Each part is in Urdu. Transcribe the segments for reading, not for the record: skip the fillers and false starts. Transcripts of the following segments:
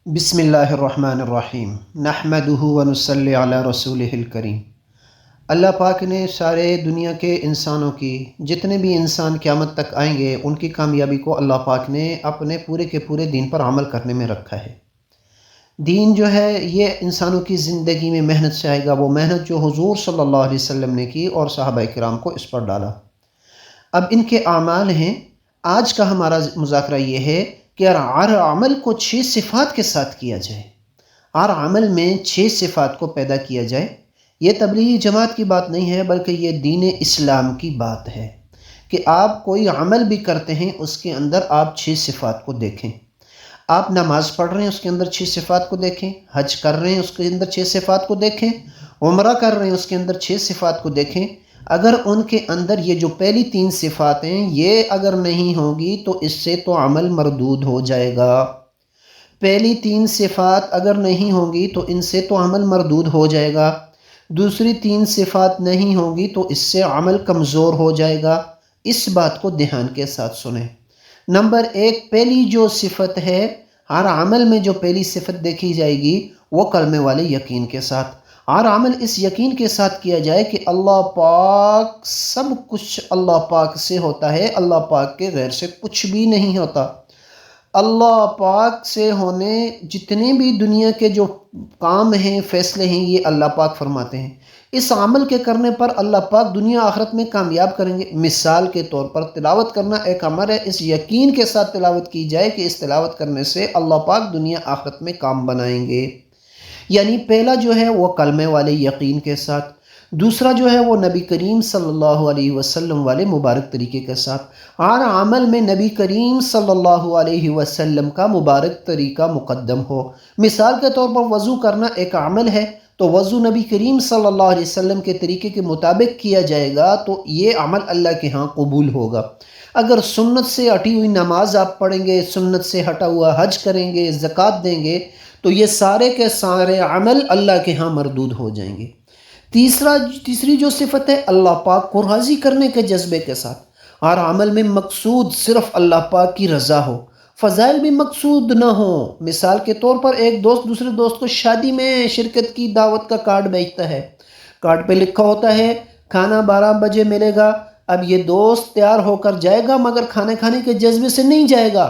بسم اللہ الرحمن الرحیم نحمدہ ونصلی علی رسولہ الکریم۔ اللہ پاک نے سارے دنیا کے انسانوں کی، جتنے بھی انسان قیامت تک آئیں گے، ان کی کامیابی کو اللہ پاک نے اپنے پورے کے پورے دین پر عمل کرنے میں رکھا ہے۔ دین جو ہے یہ انسانوں کی زندگی میں محنت سے آئے گا، وہ محنت جو حضور صلی اللہ علیہ وسلم نے کی اور صحابہ کرام کو اس پر ڈالا۔ اب ان کے اعمال ہیں۔ آج کا ہمارا مذاکرہ یہ ہے کہ ہر عمل کو 6 صفات کے ساتھ کیا جائے، ہر عمل میں 6 صفات کو پیدا کیا جائے۔ یہ تبلیغی جماعت کی بات نہیں ہے، بلکہ یہ دین اسلام کی بات ہے کہ آپ کوئی عمل بھی کرتے ہیں اس کے اندر آپ 6 صفات کو دیکھیں۔ آپ نماز پڑھ رہے ہیں اس کے اندر 6 صفات کو دیکھیں، حج کر رہے ہیں اس کے اندر 6 صفات کو دیکھیں، عمرہ کر رہے ہیں اس کے اندر 6 صفات کو دیکھیں۔ اگر ان کے اندر یہ جو پہلی 3 صفات ہیں یہ اگر نہیں ہوگی تو اس سے تو عمل مردود ہو جائے گا۔ پہلی 3 صفات اگر نہیں ہوں گی تو ان سے تو عمل مردود ہو جائے گا، دوسری 3 صفات نہیں ہوں گی تو اس سے عمل کمزور ہو جائے گا۔ اس بات کو دھیان کے ساتھ سنیں۔ نمبر 1، پہلی جو صفت ہے، ہر عمل میں جو پہلی صفت دیکھی جائے گی وہ کلمے والے یقین کے ساتھ۔ ہر عمل اس یقین کے ساتھ کیا جائے کہ اللہ پاک، سب کچھ اللہ پاک سے ہوتا ہے، اللہ پاک کے غیر سے کچھ بھی نہیں ہوتا۔ اللہ پاک سے ہونے جتنے بھی دنیا کے جو کام ہیں، فیصلے ہیں، یہ اللہ پاک فرماتے ہیں۔ اس عمل کے کرنے پر اللہ پاک دنیا آخرت میں کامیاب کریں گے۔ مثال کے طور پر تلاوت کرنا ایک عمل ہے، اس یقین کے ساتھ تلاوت کی جائے کہ اس تلاوت کرنے سے اللہ پاک دنیا آخرت میں کام بنائیں گے۔ یعنی پہلا جو ہے وہ کلمے والے یقین کے ساتھ، دوسرا جو ہے وہ نبی کریم صلی اللہ علیہ وسلم والے مبارک طریقے کے ساتھ۔ ہر عمل میں نبی کریم صلی اللہ علیہ وسلم کا مبارک طریقہ مقدم ہو۔ مثال کے طور پر وضو کرنا ایک عمل ہے تو وضو نبی کریم صلی اللہ علیہ وسلم کے طریقے کے مطابق کیا جائے گا تو یہ عمل اللہ کے ہاں قبول ہوگا۔ اگر سنت سے ہٹی ہوئی نماز آپ پڑھیں گے، سنت سے ہٹا ہوا حج کریں گے، زکوٰۃ دیں گے تو یہ سارے کے سارے عمل اللہ کے ہاں مردود ہو جائیں گے۔ تیسری جو صفت ہے، اللہ پاک کو راضی کرنے کے جذبے کے ساتھ۔ ہر عمل میں مقصود صرف اللہ پاک کی رضا ہو، فضائل بھی مقصود نہ ہو۔ مثال کے طور پر ایک دوست دوسرے دوست کو شادی میں شرکت کی دعوت کا کارڈ بھیجتا ہے، کارڈ پہ لکھا ہوتا ہے کھانا 12 بجے ملے گا۔ اب یہ دوست تیار ہو کر جائے گا مگر کھانے کھانے کے جذبے سے نہیں جائے گا،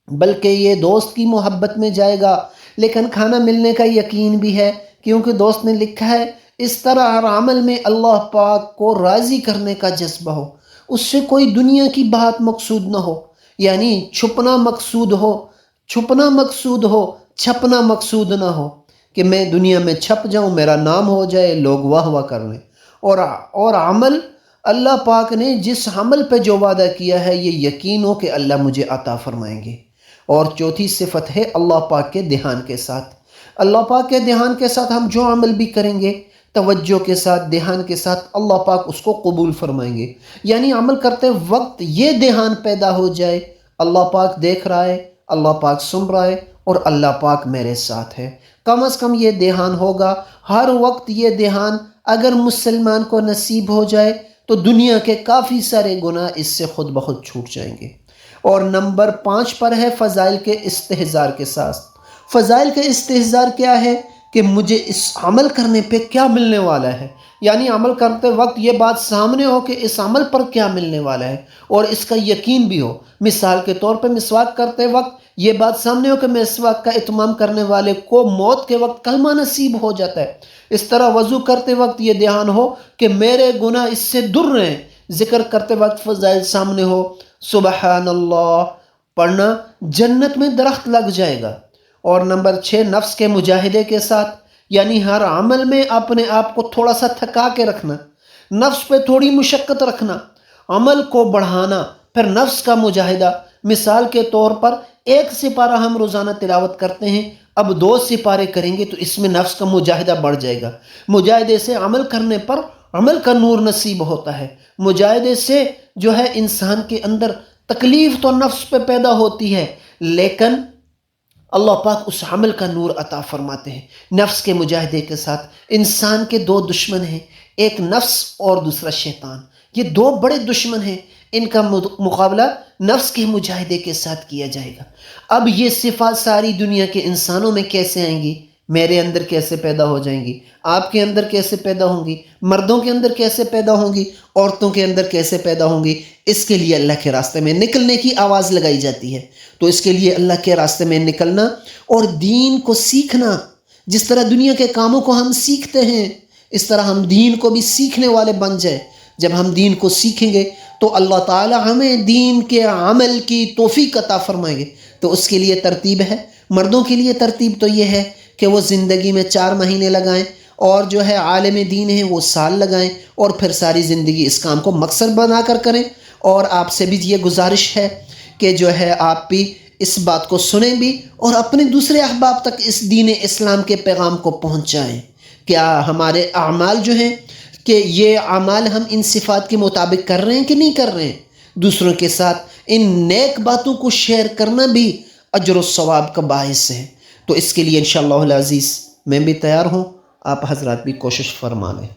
بلکہ یہ دوست کی محبت میں جائے گا، لیکن کھانا ملنے کا یقین بھی ہے کیونکہ دوست نے لکھا ہے۔ اس طرح ہر عمل میں اللہ پاک کو راضی کرنے کا جذبہ ہو، اس سے کوئی دنیا کی بات مقصود نہ ہو، یعنی چھپنا مقصود ہو، چھپنا مقصود نہ ہو کہ میں دنیا میں چھپ جاؤں، میرا نام ہو جائے، لوگ واہ واہ کر لیں۔ اور عمل اللہ پاک نے جس عمل پہ جو وعدہ کیا ہے یہ یقین ہو کہ اللہ مجھے عطا فرمائیں گے۔ اور چوتھی صفت ہے اللہ پاک کے دھیان کے ساتھ۔ اللہ پاک کے دھیان کے ساتھ ہم جو عمل بھی کریں گے، توجہ کے ساتھ، دھیان کے ساتھ، اللہ پاک اس کو قبول فرمائیں گے۔ یعنی عمل کرتے وقت یہ دھیان پیدا ہو جائے، اللہ پاک دیکھ رہا ہے، اللہ پاک سن رہا ہے اور اللہ پاک میرے ساتھ ہے۔ کم از کم یہ دھیان ہوگا ہر وقت۔ یہ دھیان اگر مسلمان کو نصیب ہو جائے تو دنیا کے کافی سارے گناہ اس سے خود بخود چھوٹ جائیں گے۔ اور نمبر 5 پر ہے فضائل کے استحضار کے ساتھ۔ فضائل کے استحضار کیا ہے کہ مجھے اس عمل کرنے پہ کیا ملنے والا ہے، یعنی عمل کرتے وقت یہ بات سامنے ہو کہ اس عمل پر کیا ملنے والا ہے اور اس کا یقین بھی ہو۔ مثال کے طور پہ مسواک کرتے وقت یہ بات سامنے ہو کہ مسواک کا اتمام کرنے والے کو موت کے وقت کلمہ نصیب ہو جاتا ہے۔ اس طرح وضو کرتے وقت یہ دھیان ہو کہ میرے گناہ اس سے دور رہے ہیں۔ ذکر کرتے وقت فضائل سامنے ہو، سبحان اللہ پڑھنا، جنت میں درخت لگ جائے گا۔ اور نمبر 6، نفس کے مجاہدے کے ساتھ، یعنی ہر عمل میں اپنے آپ کو تھوڑا سا تھکا کے رکھنا، نفس پہ تھوڑی مشقت رکھنا، عمل کو بڑھانا، پھر نفس کا مجاہدہ۔ مثال کے طور پر 1 سپارہ ہم روزانہ تلاوت کرتے ہیں، اب 2 سپارے کریں گے تو اس میں نفس کا مجاہدہ بڑھ جائے گا۔ مجاہدے سے عمل کرنے پر عمل کا نور نصیب ہوتا ہے۔ مجاہدے سے جو ہے انسان کے اندر تکلیف تو نفس پہ پیدا ہوتی ہے، لیکن اللہ پاک اس عمل کا نور عطا فرماتے ہیں۔ نفس کے مجاہدے کے ساتھ انسان کے 2 دشمن ہیں، ایک نفس اور دوسرا شیطان۔ یہ 2 بڑے دشمن ہیں۔ ان کا مقابلہ نفس کے مجاہدے کے ساتھ کیا جائے گا۔ اب یہ صفات ساری دنیا کے انسانوں میں کیسے آئیں گی؟ میرے اندر کیسے پیدا ہو جائیں گی؟ آپ کے اندر کیسے پیدا ہوں گی؟ مردوں کے اندر کیسے پیدا ہوں گی؟ عورتوں کے اندر کیسے پیدا ہوں گی؟ اس کے لیے اللہ کے راستے میں نکلنے کی آواز لگائی جاتی ہے۔ تو اس کے لیے اللہ کے راستے میں نکلنا اور دین کو سیکھنا، جس طرح دنیا کے کاموں کو ہم سیکھتے ہیں اس طرح ہم دین کو بھی سیکھنے والے بن جائیں۔ جب ہم دین کو سیکھیں گے تو اللہ تعالی ہمیں دین کے عمل کی توفیق عطا فرمائیں گے۔ تو اس کے لیے ترتیب ہے۔ مردوں کے لیے ترتیب تو یہ ہے کہ وہ زندگی میں 4 مہینے لگائیں، اور جو ہے عالم دین ہیں وہ سال لگائیں، اور پھر ساری زندگی اس کام کو مقصد بنا کر کریں۔ اور آپ سے بھی یہ گزارش ہے کہ جو ہے آپ بھی اس بات کو سنیں بھی اور اپنے دوسرے احباب تک اس دین اسلام کے پیغام کو پہنچائیں۔ کیا ہمارے اعمال جو ہیں کہ یہ اعمال ہم ان صفات کے مطابق کر رہے ہیں کہ نہیں کر رہے ہیں؟ دوسروں کے ساتھ ان نیک باتوں کو شیئر کرنا بھی اجر و ثواب کا باعث ہے۔ تو اس کے لیے انشاءاللہ العزیز میں بھی تیار ہوں، آپ حضرات بھی کوشش فرما لیں۔